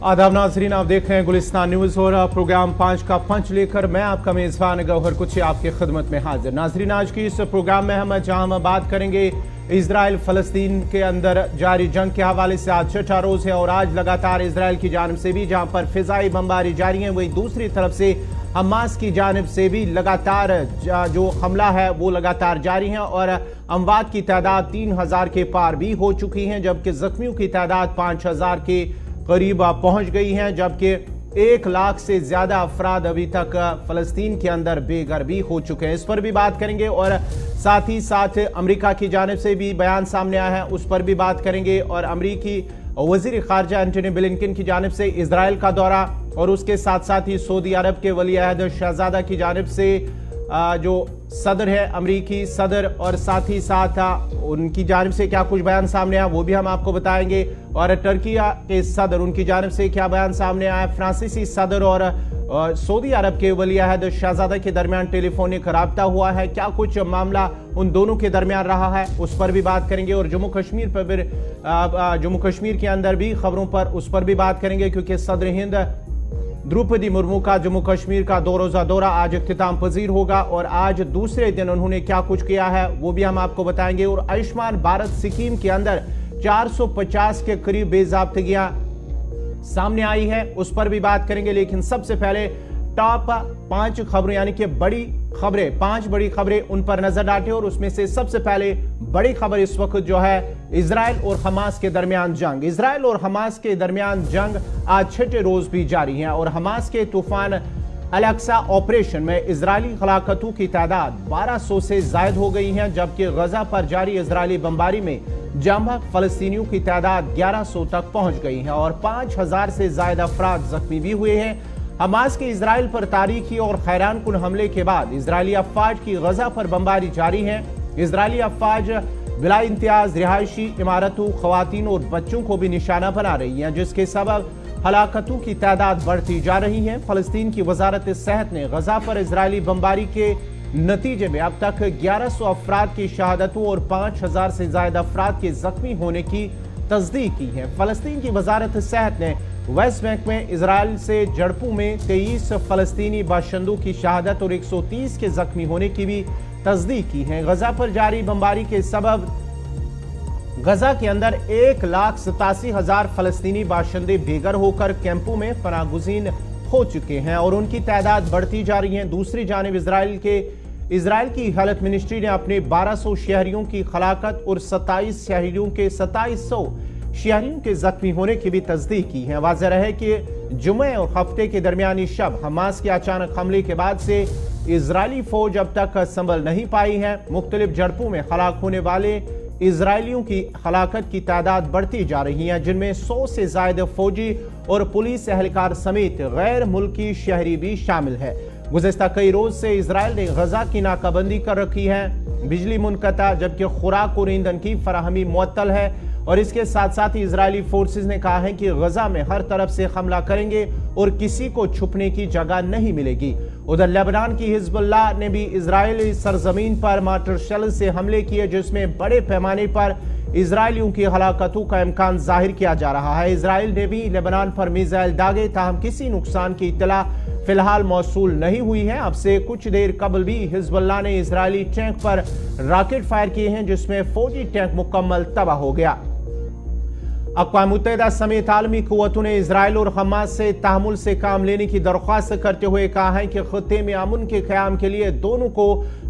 आदाब नाजरीन, आप देख रहे हैं गुलिस्तान न्यूज़ और प्रोग्राम 5 का पंच लेकर मैं आपका मेज़बान गौहर कुछ आपकी खिदमत में हाजिर। नाजरीन, आज की इस प्रोग्राम में हम बात करेंगे इजराइल फ़लस्तीन के अंदर जारी जंग के हवाले से। आज छठा रोज़ है और आज लगातार इजराइल की जानिब से भी जहां पर फ़िज़ाई बमबारी जारी है, वहीं दूसरी तरफ से हमास की जानिब से भी लगातार जो हमला है वो लगातार जारी है और अमवात की तादाद 3000 के पार भी हो चुकी है, जबकि ज़ख्मियों की तादाद 5000 के करीब पहुंच गई हैं, जबकि 1 लाख से ज्यादा अफराद अभी तक फ़लस्तीन के अंदर बेघर भी हो चुके हैं। इस पर भी बात करेंगे और साथ ही साथ अमेरिका की जानिब से भी बयान सामने आया है, उस पर भी बात करेंगे। और अमेरिकी वज़ीर ख़ारजा एंटनी ब्लिंकन की जानिब से इजराइल का दौरा और उसके साथ साथ ही सऊदी अरब के वली अहद शहजादा की जानिब से जो सदर है अमरीकी सदर और साथ ही साथ उनकी जानिब से क्या कुछ बयान सामने आया वो भी हम आपको बताएंगे। और टर्की के सदर उनकी जानिब से क्या बयान सामने आया, फ्रांसीसी सदर और सऊदी अरब के वली अहद शहजादा के दरमियान टेलीफोनिक राब्ता हुआ है, क्या कुछ मामला उन दोनों के दरमियान रहा है उस पर भी बात करेंगे। और जम्मू कश्मीर पर भी जम्मू कश्मीर के अंदर भी खबरों पर उस पर भी बात करेंगे, क्योंकि सदर हिंद द्रौपदी मुर्मू का जम्मू कश्मीर का 2 रोज़ा दौरा आज इख्तिताम पजीर होगा और आज दूसरे दिन उन्होंने क्या कुछ किया है वो भी हम आपको बताएंगे। और आयुष्मान भारत स्कीम के अंदर 450 के करीब बेज़ाब्तगियां सामने आई है, उस पर भी बात करेंगे। लेकिन सबसे पहले टॉप 5 खबरें यानी कि बड़ी खबरें, 5 बड़ी खबरें उन पर नजर डालते हैं। और उसमें से सबसे पहले बड़ी खबर इस वक्त जो है इजराइल और हमास के दरमियान जंग। इजराइल और हमास के दरमियान जंग आज छठे रोज भी जारी है और हमास के तूफान अल-अक्सा ऑपरेशन में इजरायली हलाकतों की तादाद 1200 से जायद हो गई है, जबकि गजा पर जारी इजरायली बमबारी में जाम फलस्तीनियों की तादाद 1100 तक पहुंच गई है और 5000 से ज्यादा अफराद जख्मी भी हुए हैं। हमास के इजराइल पर तारीखी और हैरान कुन हमले के बाद इजरायली अफवाज की गजा पर बमबारी जारी है। इजरायली अफवाज बिला इम्तियाज रिहायशी इमारतों, खवातीन और बच्चों को भी निशाना बना रही हैं, जिसके सबब हलाकतों की तादाद बढ़ती जा रही है। फलस्तीन की वजारत सेहत ने गजा पर इजरायली बमबारी के नतीजे में अब तक 1100 अफराद की शहादतों और 5000 से ज्यादा अफराद के जख्मी होने की तस्दीक की है। फलस्तीन की वजारत सेहत ने वेस्ट बैंक में इजराइल से झड़पों में 23 फलस्तीनी बाशिंदों की शहादत और 130 के जख्मी होने की भी तस्दीक की है। गजा पर जारी बमबारी के सबब गजा के अंदर 1,87,000 फलस्तीनी बाशिंदे बेघर होकर कैंपों में पनाहगुज़ीन हो चुके हैं और उनकी तादाद बढ़ती जा रही है। दूसरी जानिब इजराइल की हेल्थ मिनिस्ट्री ने अपने 1200 शहरियों की हलाकत और 27 शहरियों के 2700 शहरियों के जख्मी होने की भी तस्दीक की है। वाज़ेह रहे कि जुमे और हफ्ते के दरमियानी शब हमास के अचानक हमले के बाद से इजरायली फौज अब तक संभल नहीं पाई है। मुख्तलिफ झड़पों में हलाक होने वाले इजरायलियों की हलाकत की तादाद बढ़ती जा रही है, जिनमें 100 से ज्यादा फौजी और पुलिस एहलकार समेत गैर मुल्की शहरी भी शामिल है। गुज़िश्ता कई रोज से इजराइल ने गजा की नाकाबंदी कर रखी है, बिजली मुनक़ता, जबकि खुराक और ईंधन की फराहमी मुअत्तल है। और इसके साथ साथ ही इजरायली फोर्सेस ने कहा है कि गजा में हर तरफ से हमला करेंगे और किसी को छुपने की जगह नहीं मिलेगी। उधर लेबनान की हिजबुल्लाह ने भी इजरायली सरजमीन पर मार्टर शेल से हमले किए, जिसमें बड़े पैमाने पर इजरायलियों की हलाकतों का इम्कान जाहिर किया जा रहा है। इजराइल ने भी लेबनान पर मिसाइल दागे, ताहम किसी नुकसान की इत्तला फिलहाल मौसूल नहीं हुई है। अब से कुछ देर कबल भी हिजबुल्लाह ने इजरायली टैंक पर रॉकेट फायर किए हैं, जिसमें फौजी टैंक मुकम्मल तबाह हो गया। अक़वाम मुत्तहिदा समेत आलमी क़ुव्वतों ने इजराइल और हमास से तहमुल से काम लेने की दरख्वास्त करते हुए कहा है कि खत्ते में अमन के क़याम के लिए दोनों को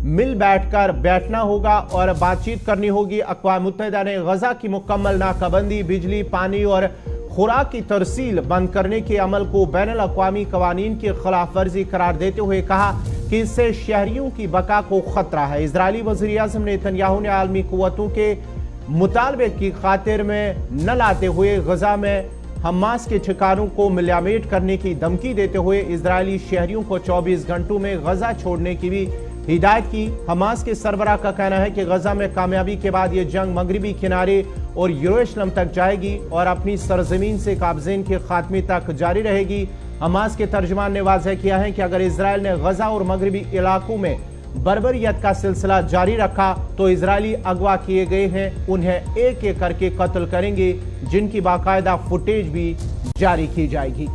मिल बैठना होगा और बातचीत करनी होगी। अक़वाम मुत्तहिदा ने गजा की मुकम्मल नाकाबंदी, बिजली, पानी और खुराक की तरसील बंद करने के अमल को बैनुल अक़वामी क़वानीन की खिलाफ वर्जी करार देते हुए कहा कि इससे शहरियों की बका को खतरा है। इजरायली वज़ीर आज़म नेतन्याहू ने आलमी क़ुव्वतों के मुतालबे की खातिर में न लाते हुए गजा में हमास के ठिकानों को मिलामेट करने की धमकी देते हुए इजरायली शहरियों को 24 घंटों में गजा छोड़ने की भी हिदायत की। हमास के सरबराह का कहना है कि गजा में कामयाबी के बाद ये जंग मगरबी किनारे और यरूशलेम तक जाएगी और अपनी सरजमीन से काबज़ीन के खात्मे तक जारी रहेगी। हमास के तर्जमान ने वाज़ेह किया है कि अगर इजराइल ने गजा और मगरबी इलाकों में बर्बरियत का सिलसिला जारी रखा तो इजरायली अगवा किए गए हैं उन्हें एक एक करके कत्ल करेंगे, जिनकी बाकायदा फुटेज भी जारी की जाएगी।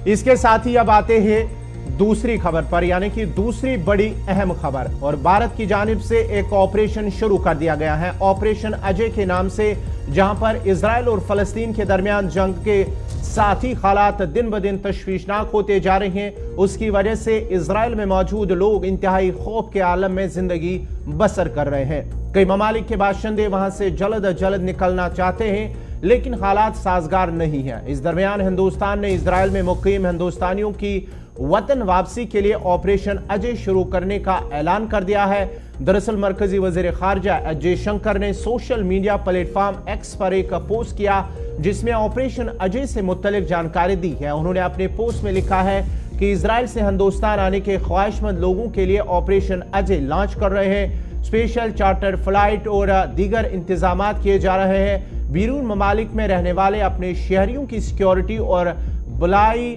इसके साथ ही अब आते हैं दूसरी खबर पर, यानी कि दूसरी बड़ी अहम खबर। और भारत की जानिब से एक ऑपरेशन शुरू कर दिया गया है, ऑपरेशन अजय के नाम से, जहां पर इजराइल और फलस्तीन के दरमियान जंग के साथ ही हालात दिन ब दिन तशवीशनाक होते जा रहे हैं। उसकी वजह से इजराइल में मौजूद लोग इंतहाई खौफ के आलम में जिंदगी बसर कर रहे हैं। कई ममालिक के बाशिंदे वहां से जल्द अज जल्द निकलना चाहते हैं, लेकिन हालात साजगार नहीं है। इस दरमियान हिंदुस्तान ने इजराइल में मुकीम हिंदुस्तानियों की वतन वापसी के लिए ऑपरेशन अजय शुरू करने का ऐलान कर दिया है। दरअसल मरकजी वजीर खारजा एस जयशंकर ने सोशल मीडिया प्लेटफॉर्म एक्स पर एक पोस्ट किया, जिसमें ऑपरेशन अजय से मुतल्लिक जानकारी दी है। उन्होंने अपने पोस्ट में लिखा है कि इजराइल से हिंदुस्तान आने के ख्वाहिशमंद लोगों के लिए ऑपरेशन अजय लॉन्च कर रहे हैं। स्पेशल चार्टर फ्लाइट और दीगर इंतजाम किए जा रहे हैं। बैरून ममालिक में रहने वाले अपने शहरियों की सिक्योरिटी और भलाई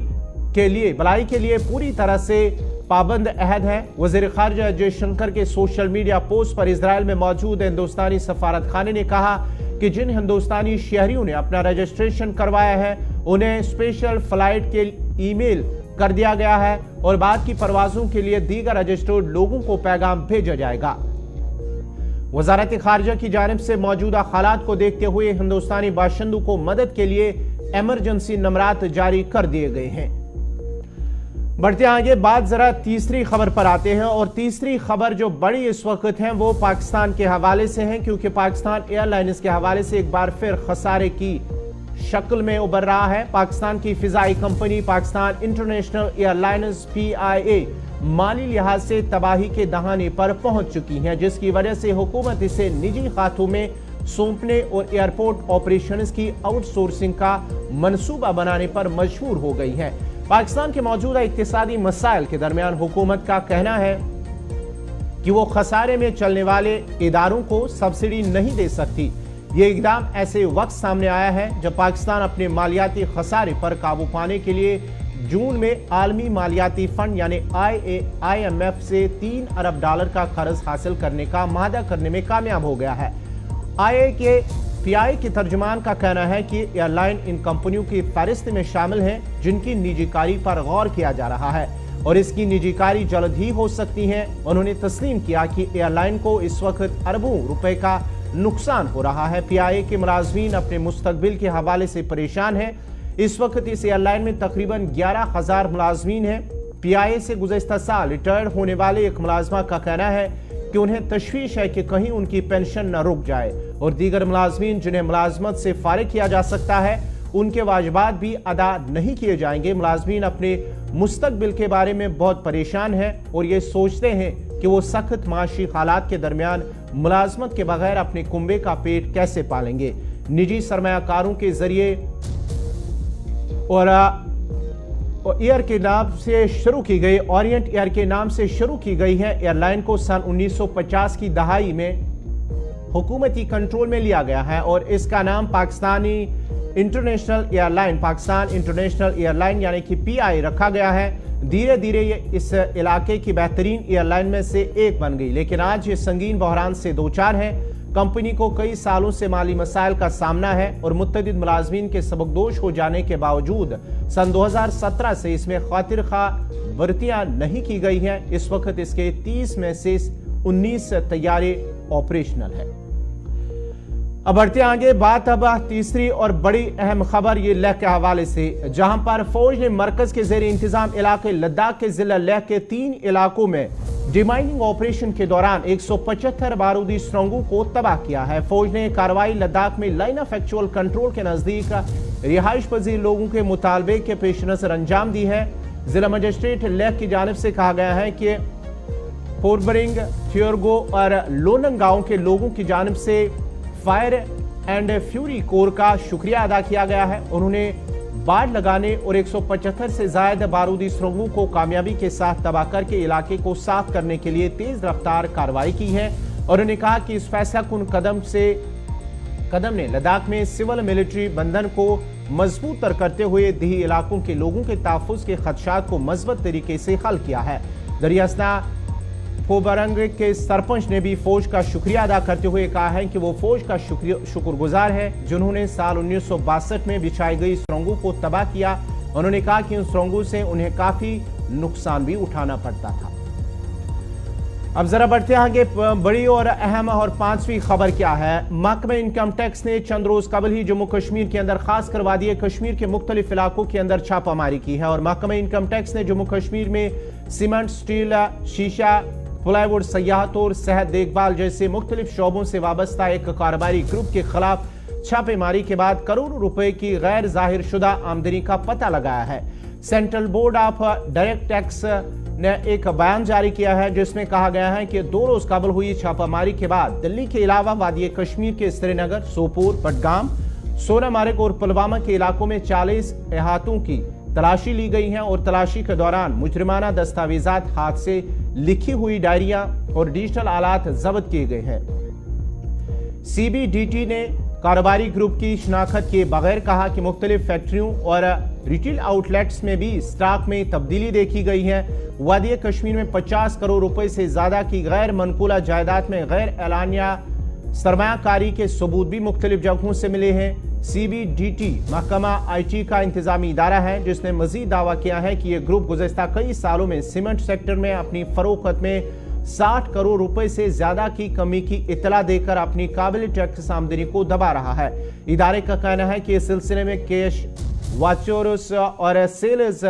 के लिए पूरी तरह से पाबंद अहद है। वजीर खारजा जयशंकर के सोशल मीडिया पोस्ट पर इजराइल में मौजूद हिंदुस्तानी सफारत खाने ने कहा कि जिन हिंदुस्तानी शहरियों ने अपना रजिस्ट्रेशन करवाया है उन्हें स्पेशल फ्लाइट के ईमेल कर दिया गया है और बाद की परवाजों के लिए दीगर रजिस्टर्ड लोगों को पैगाम भेजा जाएगा। वजारत खारजा की जानिब से मौजूदा हालात को देखते हुए हिंदुस्तानी बाशिंदों को मदद के लिए इमरजेंसी नंबरात जारी कर दिए गए हैं। बढ़ते आगे बात जरा तीसरी खबर पर आते हैं, और तीसरी खबर जो बड़ी इस वक्त है वो पाकिस्तान के हवाले से है, क्योंकि पाकिस्तान एयरलाइंस के हवाले से एक बार फिर खसारे की शक्ल में उभर रहा है। पाकिस्तान की Fizaia company Pakistan international airlines PIA माली लिहाज से तबाही के दहाने पर पहुंच चुकी है, जिसकी वजह से हुकूमत इसे निजी हाथों में सौंपने और एयरपोर्ट ऑपरेशंस की आउटसोर्सिंग का मंसूबा बनाने पर मजबूर हो गई है। पाकिस्तान के मौजूदा इक्तिसादी मसाइल के दरमियान हुकूमत का कहना है कि वो खसारे में चलने वाले इदारों को सब्सिडी नहीं दे सकती। ये इकदाम ऐसे वक्त सामने आया है जब पाकिस्तान अपने मालियाती खसारे पर काबू पाने के लिए जून में आलमी मालियाती फंड यानी IMF से $3 अरब का कर्ज हासिल करने का माहदा करने में कामयाब हो गया है। PI के तर्जुमान का कहना है कि एयरलाइन इन कंपनियों की फहरिस्त में शामिल हैं जिनकी निजीकारी पर गौर किया जा रहा है और इसकी निजीकारी जल्द ही हो सकती है। उन्होंने तस्लीम किया कि एयरलाइन को इस वक्त अरबों रुपए का नुकसान हो रहा है। PI के मुलाजमीन अपने मुस्तकबिल के हवाले से परेशान हैं। इस वक्त इस एयरलाइन में तकरीबन 11,000 मुलाजमीन हैं। PI से गुज़श्ता साल रिटायर्ड होने वाले एक मुलाजमा का कहना है कि उन्हें तशवीश है कि कहीं उनकी पेंशन न रुक जाए और दीगर मुलाजमीन जिन्हें मुलाजमत से फारिग किया जा सकता है उनके वाजिबात भी अदा नहीं किए जाएंगे। मुलाजमीन अपने मुस्तकबिल के बारे में बहुत परेशान हैं और ये सोचते हैं कि वो सख्त माशी हालात के दरमियान मुलाजमत के बगैर अपने कुंबे का पेट कैसे पालेंगे। निजी सरमायाकारों के जरिए और एयर के नाम से शुरू की गई ओरिएंट एयर के नाम से शुरू की गई है एयरलाइन को सन 1950 की दहाई में हुकूमती कंट्रोल में लिया गया है और इसका नाम पाकिस्तान इंटरनेशनल एयरलाइन यानी कि PI रखा गया है। धीरे धीरे ये इस इलाके की बेहतरीन एयरलाइन में से एक बन गई, लेकिन आज ये संगीन बहरान से दो चार है। कंपनी को कई सालों से माली मसाइल का सामना है और मुत्तदिद मुलाजमीन के सबकदोश हो जाने के बावजूद सन 2017 से इसमें खातिर खा भर्तियां नहीं की गई हैं। इस वक्त इसके 30 में से 19 तैयारे ऑपरेशनल है। अब बढ़ते आगे बात अब तीसरी और बड़ी अहम खबर ये लेह के हवाले से, जहां पर फौज ने मरकज के जेर इंतजाम इलाके लद्दाख के जिला लेह के 3 इलाकों में डिमाइनिंग ऑपरेशन के दौरान 175 बारूदी सुरंगों को तबाह किया है। फौज ने कार्रवाई लद्दाख में लाइन ऑफ एक्चुअल कंट्रोल के नजदीक रिहाइश पजीर लोगों के मुतालबे के पेश नजर अंजाम दी है। जिला मजिस्ट्रेट लेह की जानिब से कहा गया है कि पोरबरिंग, थियोरगो और लोनंग गांव के लोगों की जानिब से फायर एंड फ्यूरी कोर का शुक्रिया अदा किया गया है। उन्होंने बाढ़ लगाने और 175 से ज्यादा बारूदी सुरंगों को कामयाबी के साथ तबाह करके इलाके को साफ करने के लिए तेज रफ्तार कार्रवाई की है और उन्होंने कहा कि इस फैसला कुन कदम ने लद्दाख में सिविल मिलिट्री बंधन को मजबूत तर करते हुए दही इलाकों के लोगों के तहफ्फुज़ के खदशात को मजबूत तरीके से हल किया है। दरियासना कोबरंग के सरपंच ने भी फौज का शुक्रिया अदा करते हुए कहा है कि वो फौज का शुक्रगुजार है जिन्होंने साल 1962 में बिछाई गई सुरंगों को तबाह किया। उन्होंने कहा कि उन सुरंगों से उन्हें काफी नुकसान भी उठाना पड़ता था। अब जरा बढ़ते हैं आगे, बड़ी और अहम और पांचवी खबर क्या है। महकमा इनकम टैक्स ने चंद रोज कबल ही जम्मू कश्मीर के अंदर खास कर वादी कश्मीर के मुख्तलिफ इलाकों के अंदर छापामारी की है और महकमा इनकम टैक्स ने जम्मू कश्मीर में सीमेंट, स्टील, शीशा, प्लाईवुड, सयाहत और सेहत देखभाल जैसे मुख्तलिफ शोबों से वाबस्ता एक कारोबारी ग्रुप के खिलाफ छापेमारी के बाद करोड़ों रुपए की गैर जाहिर शुदा आमदनी का पता लगाया है। Central board of direct tax ने एक बयान जारी किया है जिसमें कहा गया है कि 2 रोज कबल हुई छापामारी के बाद दिल्ली के अलावा वादी कश्मीर के श्रीनगर, सोपोर, बडगाम, सोनामार्ग और पुलवामा के इलाकों में 40 इहातों की तलाशी ली गई है और तलाशी के दौरान मुजरिमाना दस्तावेजात, हाथ से लिखी हुई डायरियां और डिजिटल आलात जब्त किए गए हैं। CBDT ने कारोबारी ग्रुप की शिनाख्त के बगैर कहा कि मुख्तलिफ फैक्ट्रियों और रिटेल आउटलेट्स में भी स्टॉक में तब्दीली देखी गई है। वादी कश्मीर में 50 करोड़ रुपए से ज्यादा की गैर मनकूला जायदाद में गैर एलानिया सरमायाकारी के सबूत भी मुख्तलिफ जगहों से मिले हैं। CBDT महकमा IT का इंतजामी इदारा है जिसने मजीद दावा किया है कि यह ग्रुप गुज़श्ता कई सालों में सीमेंट सेक्टर में अपनी फरोख्त में 60 करोड़ रुपए से ज्यादा की कमी की इतला देकर अपनी काबिल टैक्स आमदनी को दबा रहा है। इदारे का कहना है कि इस सिलसिले में कैश वाचोरस और सेल्स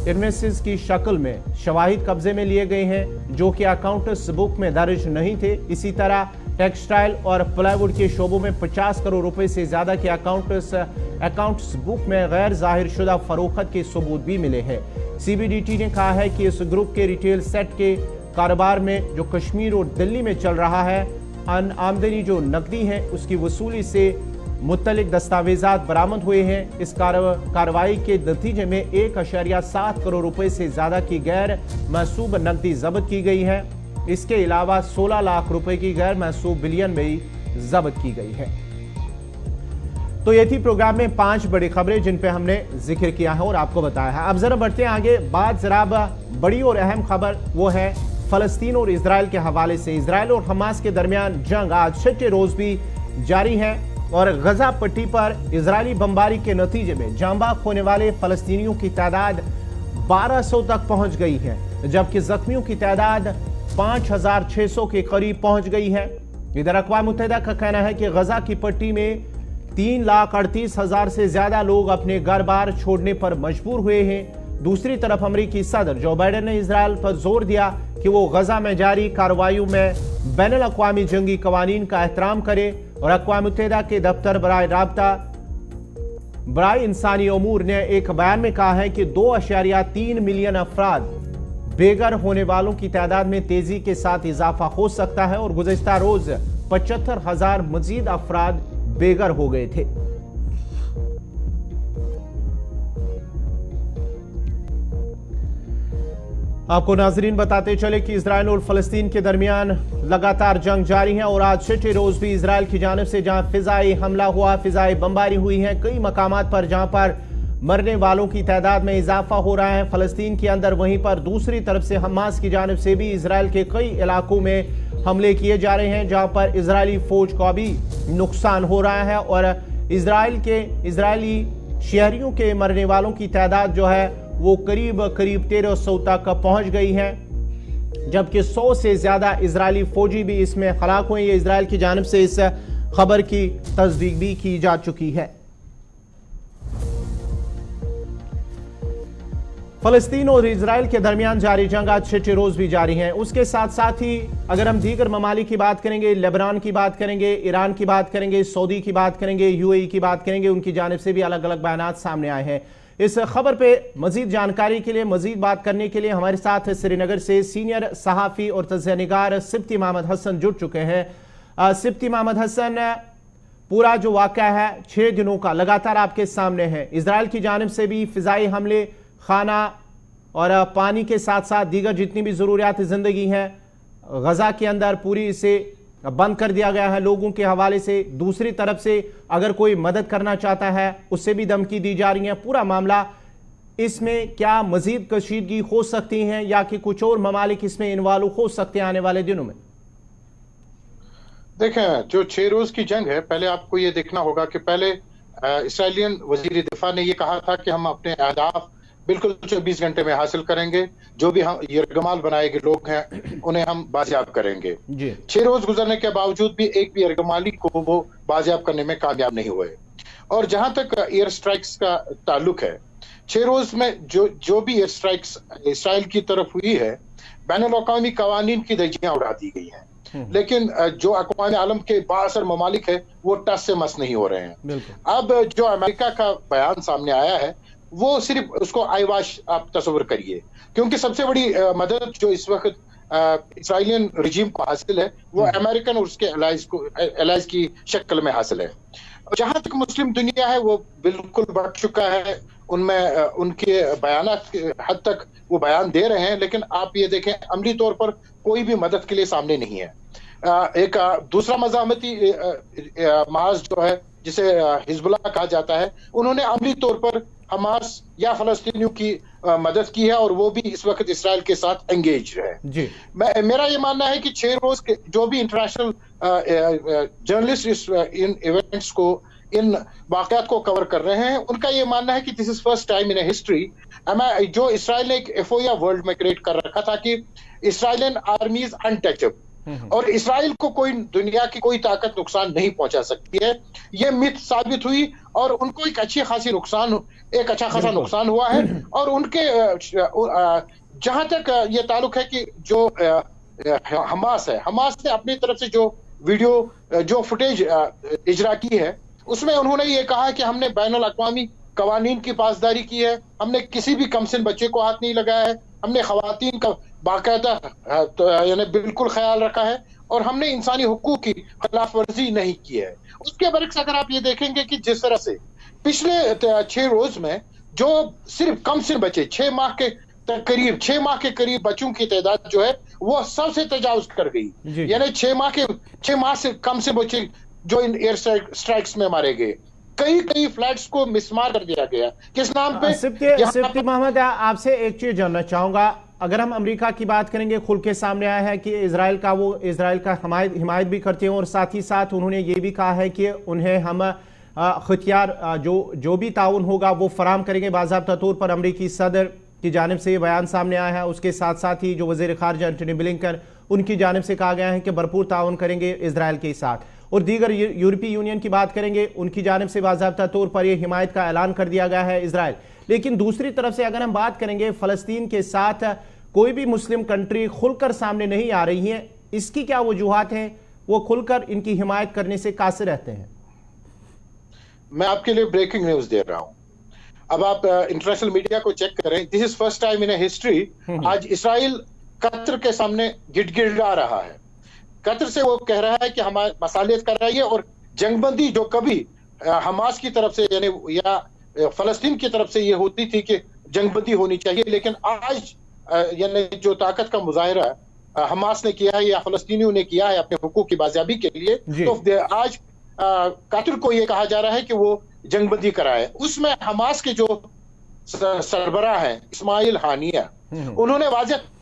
इन्वेस्टर्स की शक्ल में शवाहिद कब्जे में लिए गए हैं जो कि अकाउंट्स बुक में दर्ज नहीं थे। इसी तरह टेक्सटाइल और प्लाईवुड के शोबों में 50 करोड़ रुपए से ज्यादा के अकाउंट्स बुक में गैर जाहिर शुदा फरोख्त के सबूत भी मिले हैं। CBDT ने कहा है कि इस ग्रुप के रिटेल सेट के कारोबार में जो कश्मीर और दिल्ली में चल रहा है, आमदनी जो नकदी है उसकी वसूली से मुतल्लिक दस्तावेजात बरामद हुए हैं। इस कार्रवाई के नतीजे में 1.7 करोड़ रुपए से ज्यादा की गैर महसूब नकदी जब्त की गई है। इसके अलावा 16 लाख रुपए की गैर महसूब बिलियन भी जब्त की गई है। तो ये थी प्रोग्राम में 5 बड़ी खबरें जिन पे हमने जिक्र किया है और आपको बताया है। अब जरा बढ़ते हैं आगे, बात जरा बड़ी और अहम खबर वो है फलस्तीन और इजराइल के हवाले से। इजराइल और हमास के दरमियान जंग आज 6 रोज भी जारी है और गजा पट्टी पर इजरायली बमबारी के नतीजे में जान बाख होने वाले फलस्तीनियों की तादाद 1200 तक पहुंच गई है जबकि जख्मियों की तादाद 5600 के करीब पहुंच गई है। इधर अक़वाम मुत्तहिदा का कहना है कि गजा की पट्टी में 3,38,000 से ज्यादा लोग अपने घर बार छोड़ने पर मजबूर हुए हैं। दूसरी तरफ अमेरिकी सदर जो बाइडेन ने इजराइल पर जोर दिया कि वो गजा में जारी कार्रवाइयों में बैनुल अक़वामी जंगी कवानीन का एहतराम करे और अक़वाम मुत्तहिदा के दफ्तर बराए राब्ता बराए इंसानी अमूर ने एक बयान में कहा है कि 2.3 मिलियन अफराद बेघर होने वालों की तादाद में तेजी के साथ इजाफा हो सकता है और गुज़श्ता रोज 75,000 मजीद अफराद बेघर हो गए थे। आपको नाजरीन बताते चले कि इजराइल और फलस्तीन के दरमियान लगातार जंग जारी है और आज 6 रोज भी इजराइल की जानिब से जहां फिजाई हमला हुआ, फिजाई बमबारी हुई है कई मकामात पर जहां पर मरने वालों की तादाद में इजाफा हो रहा है फलस्तीन के अंदर। वहीं पर दूसरी तरफ से हमास की जानिब से भी इजराइल के कई इलाकों में हमले किए जा रहे हैं जहां पर इजरायली फौज का भी नुकसान हो रहा है और इजरायली शहरियों के मरने वालों की तादाद जो है वो करीब 1300 तक पहुंच गई है जबकि 100 से ज्यादा इजरायली फौजी भी इसमें हलाक हुए। ये इजराइल की जानिब से इस खबर की तस्दीक भी की जा चुकी है। फलस्तीन और इजराइल के दरमियान जारी जंग आज 6 रोज भी जारी है। उसके साथ साथ ही अगर हम दीगर ममालिक की बात करेंगे, लेबनान की बात करेंगे, ईरान की बात करेंगे, सऊदी की बात करेंगे, UAE की बात करेंगे, उनकी जानिब से भी अलग अलग बयान सामने आए हैं। इस खबर पे मजीद जानकारी के लिए, मजीद बात करने के लिए हमारे साथ श्रीनगर से सीनियर सहाफ़ी और तज़्ज़िया-निगार सिब्ती मोहम्मद हसन जुड़ चुके हैं। सिब्ती मोहम्मद हसन, पूरा जो वाक़या है 6 दिनों का लगातार आपके सामने है। इजराइल की जानिब से भी फ़िज़ाई हमले, खाना और पानी के साथ साथ दीगर जितनी भी ज़रूरियात ज़िंदगी हैं गज़ा के अंदर पूरी इसे बंद कर दिया गया है लोगों के हवाले से। दूसरी तरफ से अगर कोई मदद करना चाहता है उससे भी धमकी दी जा रही है। पूरा मामला اس میں کیا مزید کشیدگی ہو سکتی ہیں یا کہ کچھ اور ممالک اس میں انوالو ہو سکتے ہیں آنے والے دنوں میں؟ دیکھیں، جو 6 روز کی جنگ ہے، پہلے آپ کو یہ دیکھنا ہوگا کہ پہلے اسرائیلین وزیر دفاع نے یہ کہا تھا کہ ہم اپنے اہداف بالکل 24 گھنٹے میں حاصل کریں گے، جو بھی ہم یرغمال بنائے گئے لوگ ہیں انہیں ہم بازیاب کریں گے۔ 6 روز گزرنے کے باوجود بھی ایک بھی یرغمالی کو وہ بازیاب کرنے میں کامیاب نہیں ہوئے۔ اور جہاں تک ایئر سٹرائکس کا تعلق ہے، 6 روز میں جو بھی ایئر سٹرائکس اسرائیل کی طرف ہوئی ہے، بین الاقوامی قوانین کی دھجیاں اڑا دی گئی ہیں، لیکن جو اقوام عالم کے بااثر ممالک ہیں وہ ٹس سے مس نہیں ہو رہے ہیں۔ اب جو امریکہ کا بیان سامنے آیا ہے وہ صرف اس کو آئی واش آپ تصور کریے، کیونکہ سب سے بڑی مدد جو اس وقت اسرائیلین رجیم کو حاصل ہے وہ امریکن اور اس کے الائز کی شکل میں حاصل ہے۔ جہاں تک مسلم دنیا ہے وہ بالکل بڑھ چکا ہے، ان میں ان کے بیانات حد تک وہ بیان دے رہے ہیں، لیکن آپ یہ دیکھیں عملی طور پر کوئی بھی مدد کے لیے سامنے نہیں ہے۔ ایک دوسرا مزاحمتی محاذ جو ہے جسے حزب اللہ کہا جاتا ہے، انہوں نے عملی طور پر حماس یا فلسطینیوں کی مدد کی ہے اور وہ بھی اس وقت اسرائیل کے ساتھ انگیج ہے۔ میرا یہ ماننا ہے کہ 6 روز کے جو بھی انٹرنیشنل جرنلسٹ ان ایونٹس کو، ان واقعات کو کور کر رہے ہیں، ان کا یہ ماننا ہے کہ دس از فرسٹ ٹائم ان ہسٹری جو اسرائیل نے ایک ایفویا ورلڈ میں کریٹ کر رکھا تھا کہ اسرائیلین آرمیز انٹچبل، اور اسرائیل کو کوئی دنیا کی کوئی طاقت نقصان نہیں پہنچا سکتی ہے، یہ مت ثابت ہوئی اور ان کو ایک اچھا خاصا نقصان ہوا ہے۔ اور ان کے جہاں تک یہ تعلق ہے کہ جو حماس ہے، حماس نے اپنی طرف سے جو ویڈیو جو فوٹیج اجرا کی ہے اس میں انہوں نے یہ کہا کہ ہم نے بین الاقوامی قوانین کی پاسداری کی ہے، ہم نے کسی بھی کمسن بچے کو ہاتھ نہیں لگایا ہے، ہم نے خواتین کا باقاعدہ یعنی بالکل خیال رکھا ہے، اور ہم نے انسانی حقوق کی خلاف ورزی نہیں کی ہے۔ اس کے برعکس اگر آپ یہ دیکھیں گے کہ جس طرح سے پچھلے 6 روز میں جو صرف کمسن بچے 6 ماہ کے قریب بچوں کی تعداد جو ہے وہ سب سے تجاوز کر گئی، یعنی 6 ماہ سے کم سے بچے جو ان ایئر سٹرائکس میں مارے گئے، کئی فلیٹس کو مسمار کر دیا گیا۔ کس نام پہ؟ سبتی محمد، آپ سے ایک چیز جاننا چاہوں گا، اگر ہم امریکہ کی بات کریں گے، کھل کے سامنے آیا ہے کہ اسرائیل کا حمایت بھی کرتے ہیں، اور ساتھ ہی ساتھ انہوں نے یہ بھی کہا ہے کہ انہیں ہم ہتھیار جو بھی تعاون ہوگا وہ فراہم کریں گے باضابطہ طور پر۔ امریکی صدر کی جانب سے یہ بیان سامنے آیا ہے، اس کے ساتھ ساتھ ہی جو وزیر خارجہ انٹونی بلنکن، ان کی جانب سے کہا گیا ہے کہ بھرپور تعاون کریں گے اسرائیل کے ساتھ، اور دیگر یورپی یونین کی بات کریں گے، ان کی جانب سے باضابطہ طور پر یہ حمایت کا اعلان کر دیا گیا ہے اسرائیل۔ لیکن دوسری طرف سے اگر ہم بات کریں گے، فلسطین کے ساتھ کوئی بھی مسلم کنٹری کھل کر سامنے نہیں آ رہی ہیں، اس کی کیا وجوہات ہیں؟ وہ کھل کر ان کی حمایت کرنے سے قاصر رہتے ہیں۔ میں آپ کے لیے بریکنگ نیوز دے رہا ہوں، اب آپ انٹرنیشنل میڈیا کو چیک کریں، دس از فرسٹ ٹائم ان ہسٹری آج اسرائیل قطر کے سامنے گڑ رہا ہے۔ قطر سے وہ کہہ رہا ہے کہ ہمارے مصالحت کر رہی ہے، اور جنگ بندی جو کبھی حماس کی طرف سے یعنی یا فلسطین کی طرف سے یہ ہوتی تھی کہ جنگ بندی ہونی چاہیے، لیکن آج یعنی جو طاقت کا مظاہرہ حماس نے کیا ہے یا فلسطینیوں نے کیا ہے اپنے حقوق کی بازیابی کے لیے، تو آج قطر کو یہ کہا جا رہا ہے کہ وہ جنگ بندی کرائے۔ اس میں حماس کے جو سربراہ ہیں اسماعیل ہانیہ، انہوں نے واضح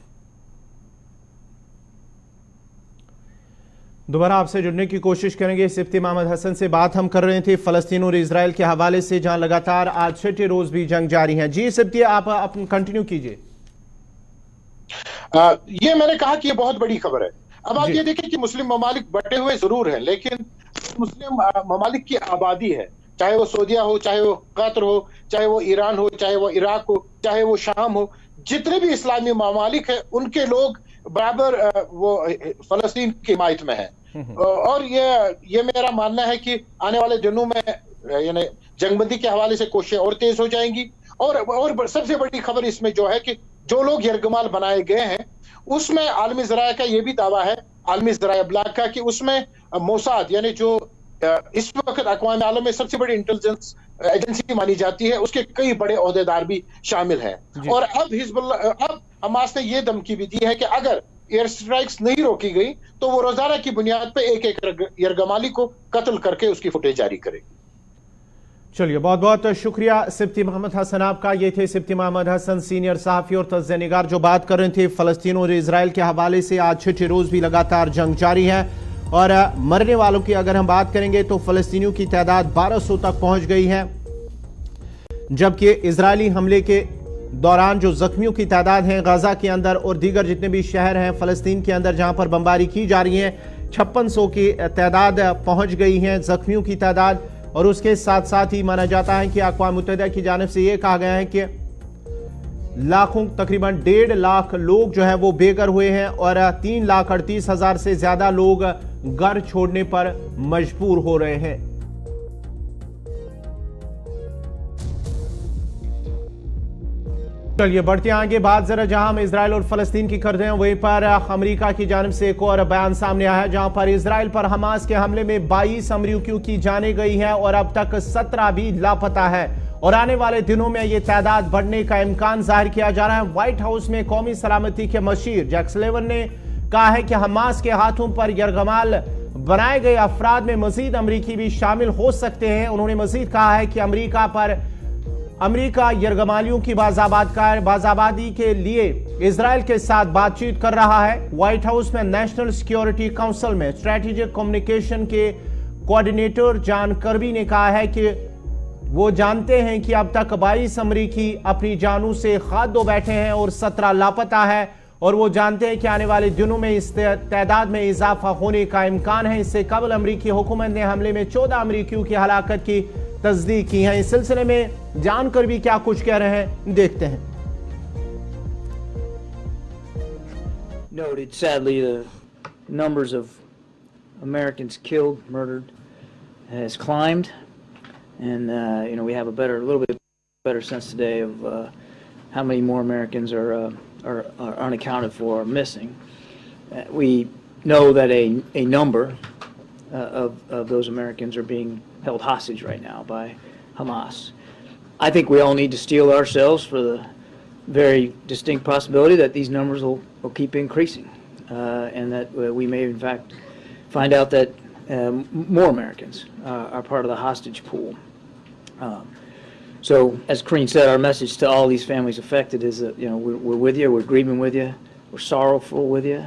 دوبارہ آپ سے جڑنے کی کوشش کریں گے۔ سبتی محمد حسن سے بات ہم کر رہے تھے فلسطین اور اسرائیل کے حوالے سے، جہاں لگاتار آج 6 روز بھی جنگ جاری ہے۔ جی سبتی، آپ کنٹینیو کیجئے۔ یہ میں نے کہا کہ یہ بہت بڑی خبر ہے۔ اب آپ یہ دیکھیں کہ مسلم ممالک بٹے ہوئے ضرور ہیں، لیکن مسلم ممالک کی آبادی ہے، چاہے وہ سعودیہ ہو، چاہے وہ قطر ہو، چاہے وہ ایران ہو، چاہے وہ عراق ہو، چاہے وہ شام ہو، جتنے بھی اسلامی ممالک ہیں ان کے لوگ برابر وہ فلسطین کی حمایت میں ہیں۔ اور یہ میرا ماننا ہے کہ آنے والے دنوں میں یعنی جنگ بندی کے حوالے سے کوششیں اور تیز ہو جائیں گی۔ اور سب سے بڑی خبر اس میں جو ہے کہ جو لوگ یرغمال بنائے گئے ہیں اس میں عالمی ذرائع کا یہ بھی دعویٰ ہے، عالمی ذرائع ابلاغ کا، کہ اس میں موساد یعنی جو اس وقت اقوام عالم میں سب سے بڑی انٹیلیجنس ایجنسی مانی جاتی ہے، اس کے کئی بڑے عہدیدار بھی شامل ہیں۔ اور اب حماس نے یہ دھمکی بھی دی ہے کہ اگر ایئر سٹرائکس نہیں روکی گئی تو وہ روزانہ کی بنیاد پہ ایک یرغمالی کو قتل کر کے اس کی فوٹیج جاری کرے گی۔ चलिए, बहुत बहुत शुक्रिया सिप्ती मोहम्मद हसन आपका। ये थे सिप्ती मोहम्मद हसन, सीनियर सहाफ़ी और तज्ज़िया निगार, जो बात कर रहे थे फ़लस्तीन और इजराइल के हवाले से। आज छठे रोज़ भी लगातार जंग जारी है और मरने वालों की अगर हम बात करेंगे तो फ़लस्तीनियों की तादाद 1200 तक पहुंच गई है, जबकि इजरायली हमले के दौरान जो जख्मियों की तादाद है गाजा के अंदर और दीगर जितने भी शहर हैं फ़लस्तीन के अंदर जहां पर बमबारी की जा रही है, 5600 की तादाद पहुंच गई है जख्मियों की तादाद। और उसके साथ साथ ही माना जाता है कि अक़वाम मुत्तहिदा की जानिब से यह कहा गया है कि लाखों, तकरीबन 1.5 लाख लोग जो है वो बेघर हुए हैं और 3,38,000 से ज्यादा लोग घर छोड़ने पर मजबूर हो रहे हैं। चलिए बढ़ते हैं आगे। बात जरा जहां हम इजराइल और फलस्तीन की करते हैं, वहीं पर अमेरिका की जानिब से एक और बयान सामने आया है, जहां पर इजराइल पर हमास के हमले में 22 अमरीकियों की जाने गई है और अब तक 17 भी लापता है और आने वाले दिनों में यह तादाद बढ़ने का इम्कान जाहिर किया जा रहा है। व्हाइट हाउस में कौमी सलामती के मशीर जैक सुलिवान ने कहा है कि हमास के हाथों पर यरगमाल बनाए गए अफराद में मजीद अमरीकी भी शामिल हो सकते हैं। उन्होंने मजीद कहा है कि अमेरिका यरगमालियों की बाजाबादी के लिए इजराइल के साथ बातचीत कर रहा है। व्हाइट हाउस में नेशनल सिक्योरिटी काउंसिल में स्ट्रेटेजिक कम्युनिकेशन के कोऑर्डिनेटर जॉन कर्बी ने कहा है कि वो जानते हैं कि अब तक 22 अमरीकी अपनी जानों से खाद दो बैठे हैं और 17 लापता है और वो जानते हैं कि आने वाले दिनों में इस तादाद में इजाफा होने का इम्कान है। इससे कबल अमरीकी हुकूमत ने हमले में 14 अमरीकियों की हलाकत की तस्दीक की है। इस सिलसिले में जानकर भी क्या कुछ कह रहे हैं, देखते हैं। Noted, sadly, the numbers of Americans killed, murdered, has climbed, and we have a little bit better sense today of how many more Americans are unaccounted for, or missing. We know that a number of those Americans are being held hostage right now by Hamas. I think we all need to steel ourselves for the very distinct possibility that these numbers will keep increasing, and that we may in fact find out that more Americans are part of the hostage pool. So, as Karine said, our message to all these families affected is that we're with you, we're grieving with you, we're sorrowful with you,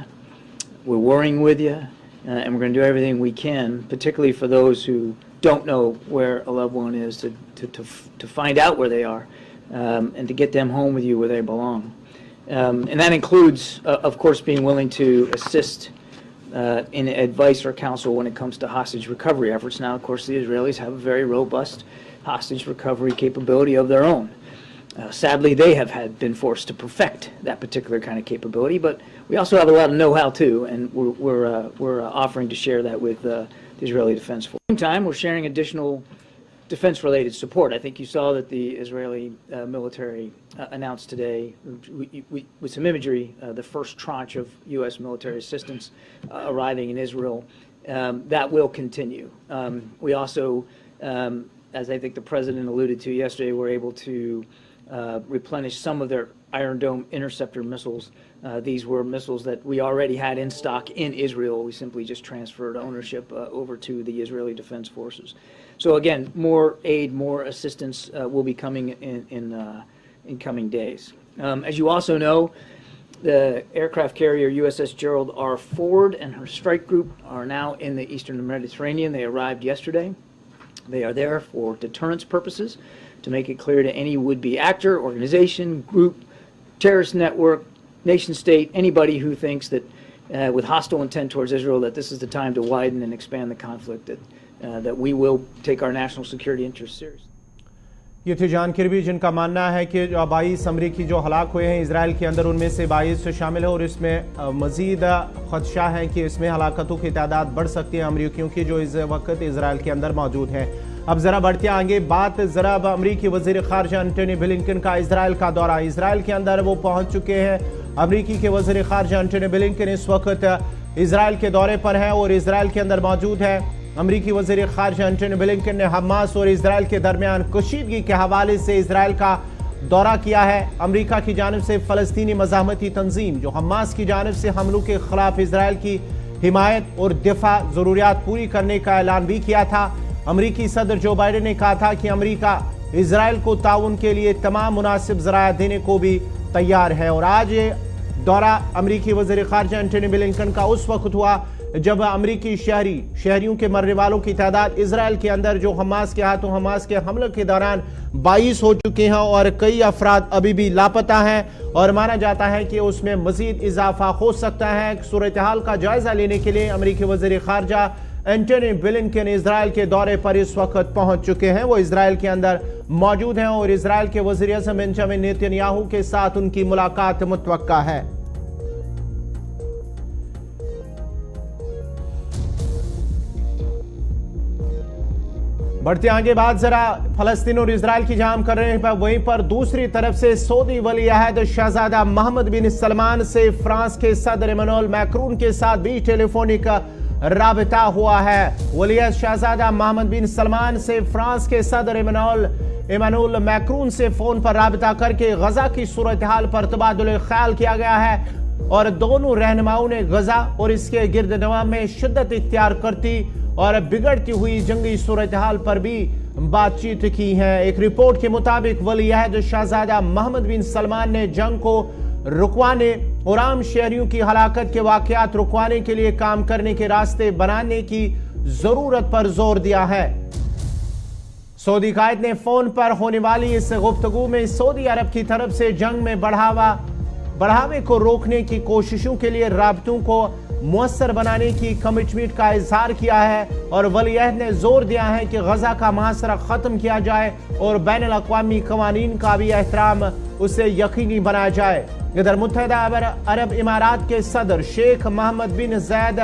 we're worrying with you, and we're going to do everything we can, particularly for those who don't know where a loved one is, to find out where they are, and to get them home with you where they belong. And that includes, of course, being willing to assist in advice or counsel when it comes to hostage recovery efforts. Now, of course, the Israelis have a very robust hostage recovery capability of their own. Sadly, they have been forced to perfect that particular kind of capability, but we also have a lot of know-how too, and we're offering to share that with the Israeli Defense Force. At the same time, we're sharing additional defense-related support. I think you saw that the Israeli military announced today, with some imagery, the first tranche of U.S. military assistance arriving in Israel. That will continue. We also, as I think the President alluded to yesterday, were able to replenish some of their Iron Dome interceptor missiles. These were missiles that we already had in stock in Israel. We simply just transferred ownership over to the Israeli Defense Forces. So again, more aid, more assistance will be coming in coming days. As you also know, the aircraft carrier USS Gerald R. Ford and her strike group are now in the Eastern Mediterranean. They arrived yesterday. They are there for deterrence purposes, to make it clear to any would-be actor, organization, group, terrorist network, nation state, anybody who thinks that with hostile intent towards Israel, that this is the time to widen and expand the conflict, that we will take our national security interests seriously. ये थे John किर्बी, जिनका मानना है कि 22 अमरीकी जो हलाक हुए हैं इजराइल के अंदर, उनमें से 22 शामिल है और इसमें मजीद खदशा है कि इसमें हलाकतों की तादाद बढ़ सकती है अमरीकियों की जो इस वक्त इजराइल के अंदर मौजूद हैं। अब ज़रा बढ़ते आगे। बात ज़रा अब अमरीकी वज़ीर ख़ारजा एंटनी ब्लिंकन का इजराइल का दौरा। इजराइल के अंदर वो पहुँच चुके हैं। अमरीकी के वज़ीर ख़ारजा एंटनी ब्लिंकन इस वक्त इजराइल के दौरे पर है और इजराइल के अंदर मौजूद है। अमरीकी वज़ीर ख़ारजा एंटनी ब्लिंकन ने हमास और इजराइल के दरमियान कशीदगी के हवाले से इजराइल का दौरा किया है। अमरीका की जानिब से फ़लस्तीनी मज़ाहमती तंजीम जो हमास की जानिब से हमलों के ख़िलाफ़ इजराइल की हिमायत और दिफा ज़रूरियात पूरी करने का ऐलान भी किया था। अमरीकी सदर जो बाइडेन ने कहा था कि अमरीका इजराइल को ताउन के लिए तमाम मुनासिब ज़राया देने को भी तैयार है। और आज ये दौरा अमरीकी वज़ीर ख़ारिजा एंटनी ब्लिंकन का उस वक्त हुआ जब अमरीकी शहरियों के मरने वालों की तादाद इजराइल के अंदर जो हमास के हाथों हमास के हमले के दौरान 22 हो चुके हैं और कई अफराद अभी भी लापता हैं और माना जाता है कि उसमें मजीद इजाफा हो सकता है। सूरत हाल का जायजा लेने के लिए अमरीकी वज़ीर ख़ारिजा एंटनी ब्लिंकन इजराइल के दौरे पर इस वक्त पहुंच चुके हैं। वो इजराइल के अंदर मौजूद हैं और इजराइल के वज़ीर आज़म बेंजामिन नेतन्याहू के साथ उनकी मुलाकात मुतवक्का है। बढ़ते आगे बात जरा फलस्तीन और इजराइल की जहां हम कर रहे हैं, वहीं पर दूसरी तरफ से सऊदी वली अहद शहजादा मोहम्मद बिन सलमान से फ्रांस के सदर इमैनुअल मैक्रून के साथ भी टेलीफोनिक राबता हुआ है। वली अहद शहजादा मोहम्मद बिन सलमान से फ्रांस के सदर इमैनुअल मैक्रून से फोन पर राबता करके गजा की सूरत हाल पर तबादुल ख्याल किया गया है और दोनों रहनुमाओं ने गजा और इसके गिरदनवा में शिद्दत इख्तियार करती और बिगड़ती हुई जंगी सूरत हाल पर भी बातचीत की है। एक रिपोर्ट के मुताबिक वली अहद शहजादा मोहम्मद बिन सलमान ने जंग को रुकवाने और आम शहरियों की हलाकत के वाकयात रुकवाने के लिए काम करने के रास्ते बनाने की जरूरत पर जोर दिया है। सऊदी कायद ने फोन पर होने वाली इस गुफ्तगू में सऊदी अरब की तरफ से जंग में बढ़ावे को रोकने की कोशिशों के लिए राबतों को मुअस्सर बनाने की कमिटमेंट का इजहार किया है और वली अहद ने जोर दिया है कि गजा का मुहासरा खत्म किया जाए और बैनुल अक़वामी कवानीन का भी एहतराम उसे यकीनी बनाया जाए। इधर मुत्तहिदा अरब इमारात के सदर शेख मोहम्मद बिन ज़ैद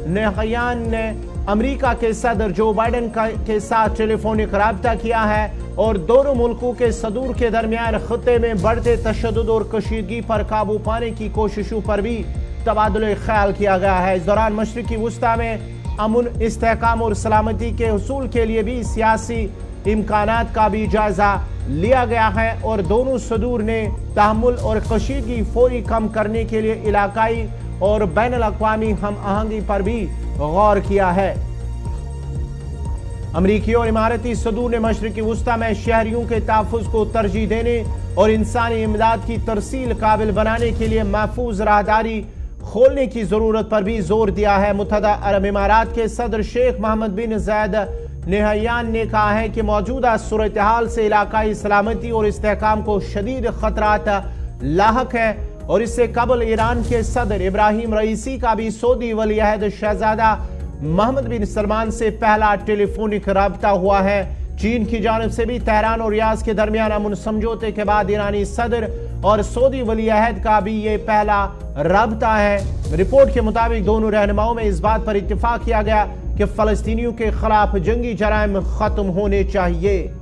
नहयान ने अमेरिका के सदर जो बाइडेन के साथ टेलीफोनिक राब्ता किया है और दोनों मुल्कों के सदूर के दरमियान खत्ते में बढ़ते तशद्दुद और कशीदगी पर काबू पाने की कोशिशों पर भी तबादुल ख्याल किया गया है। इस दौरान मशरिकी वुस्ता में अमन, इस्तेहकाम और सलामती के हुसूल के लिए भी सियासी इम्कानात का भी जायजा लिया गया है और दोनों सदूर ने तहम्मुल और कशीदगी फौरी कम करने के लिए इलाकाई और बैनुल अक़वामी हम आहंगी पर भी गौर किया है। अमरीकी और इमारती सदूर ने मशरिकी वुस्ता में शहरियों के तहफ़्फ़ुज़ को तरजीह देने और इंसानी इमदाद की तरसील काबिल बनाने के लिए महफूज राहदारी खोलने की जरूरत पर भी जोर दिया है। मुत्तहिदा अरब इमारात के सदर शेख मोहम्मद बिन ज़ैद नहयान ने कहा है कि मौजूदा सूरत हाल से इलाकाई सलामती और इस्तेहकाम को शदीद खतरात लाहक है और इससे कबल ईरान के सदर इब्राहिम रईसी का भी सऊदी वली अहद शहजादा मोहम्मद बिन सलमान से पहला टेलीफोनिक राब्ता हुआ है। चीन की जानिब से भी तेहरान और रियाद के दरमियान अमन समझौते के बाद ईरानी सदर और सऊदी वली अहद का भी ये पहला राब्ता है। रिपोर्ट के मुताबिक दोनों रहनुमाओं में इस बात पर इत्तेफाक किया गया कि फलस्तीनियों के खिलाफ जंगी जराइम खत्म होने चाहिए।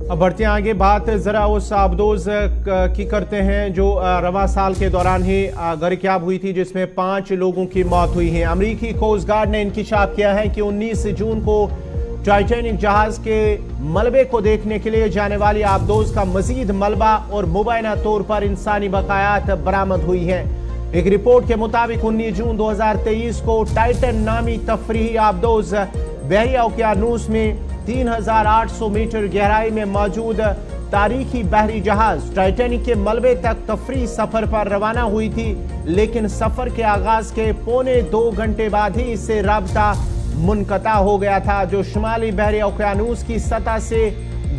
अब बढ़ते हैं आगे, बात जरा उस आबदोज की करते हैं जो रवा साल के दौरान ही गर्क़याब हुई थी जिसमें 5 लोगों की मौत हुई है। अमरीकी कोस्ट गार्ड ने इंकिशाफ किया है कि 19 जून को टाइटैनिक जहाज के मलबे को देखने के लिए जाने वाली आबदोज का मजीद मलबा और मुबैना तौर पर इंसानी बकायात बरामद हुई है। एक रिपोर्ट के मुताबिक 19 जून 2023 को टाइटन नामी तफरीही आबदोज बहरिया उकियानूस में 3800 मीटर गहराई में मौजूद तारीखी बहरी जहाज टाइटैनिक के मलबे तक तफरी सफर पर रवाना हुई थी, लेकिन सफर के आगाज के पौने 2 घंटे बाद ही इससे राब्ता मुनक़ता हो गया था, जो शुमाली बहरी उकियानूस की सतह से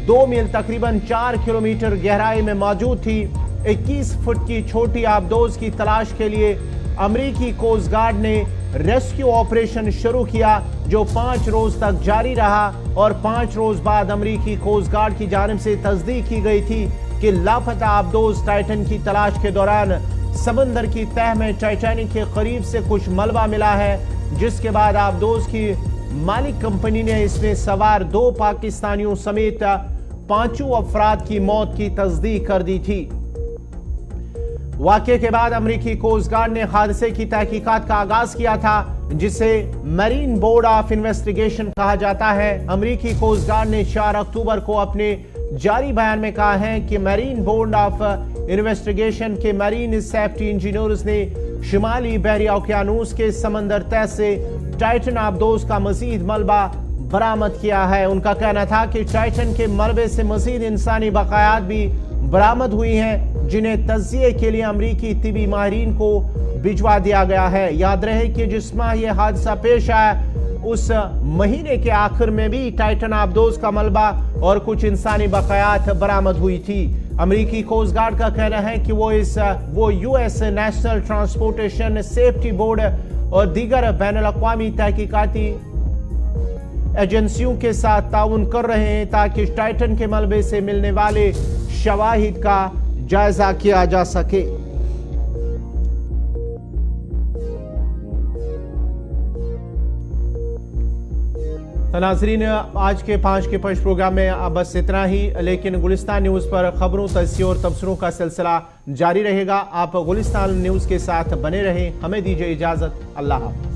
2 मील तकरीबन 4 किलोमीटर गहराई में मौजूद थी। 21 फुट की छोटी आबदोज की तलाश के लिए अमरीकी कोस्ट गार्ड ने रेस्क्यू ऑपरेशन शुरू किया, जो 5 रोज तक जारी रहा और 5 रोज बाद अमरीकी कोस्ट गार्ड की जानिब से तस्दीक की गई थी कि लापता आबदोज टाइटन की तलाश के दौरान समंदर की तह में टाइटैनिक के करीब से कुछ मलबा मिला है, जिसके बाद आबदोज की मालिक कंपनी ने इसमें सवार 2 पाकिस्तानियों समेत 5 अफराद की मौत की तस्दीक कर दी थी। वाक़े के बाद अमरीकी कोस्ट गार्ड ने हादसे की तहकीकात का आगाज किया था, जिसे मरीन बोर्ड ऑफ इन्वेस्टिगेशन कहा जाता है। अमरीकी कोस्ट गार्ड ने 4 अक्टूबर को अपने जारी बयान में कहा है कि मरीन बोर्ड ऑफ इन्वेस्टिगेशन के मरीन सेफ्टी इंजीनियर्स ने शिमाली बहरी ओकियानूस के समंदर तह से टाइटन आबदोज का मजीद मलबा बरामद किया है। उनका कहना था कि टाइटन के मलबे से मजीद इंसानी बकायात भी बरामद हुई हैं, जिन्हें तज्जिए के लिए अमरीकी तिबी माहिरीन को भिजवा दिया गया है। याद रहे कि जिस माह यह हादसा पेश आया, उस महीने के आखिर में भी टाइटन आबदोज का मलबा और कुछ इंसानी बकायात बरामद हुई थी। अमरीकी कोस्ट गार्ड का कहना है कि वो US national transportation safety board और दीगर बैनुल-अक़वामी तहकीकाती एजेंसियों के साथ ताउन कर रहे हैं ताकि टाइटन के मलबे से मिलने वाले शवाहिद का जायजा किया जा सके। नाज़रीन, आज के 5 के 5 प्रोग्राम में अब बस इतना ही, लेकिन गुलिस्तान न्यूज़ पर खबरों, तस्सीर और तबसरों का सिलसिला जारी रहेगा। आप गुलिस्तान न्यूज़ के साथ बने रहें। हमें दीजिए इजाज़त। अल्लाह हाफ़िज़।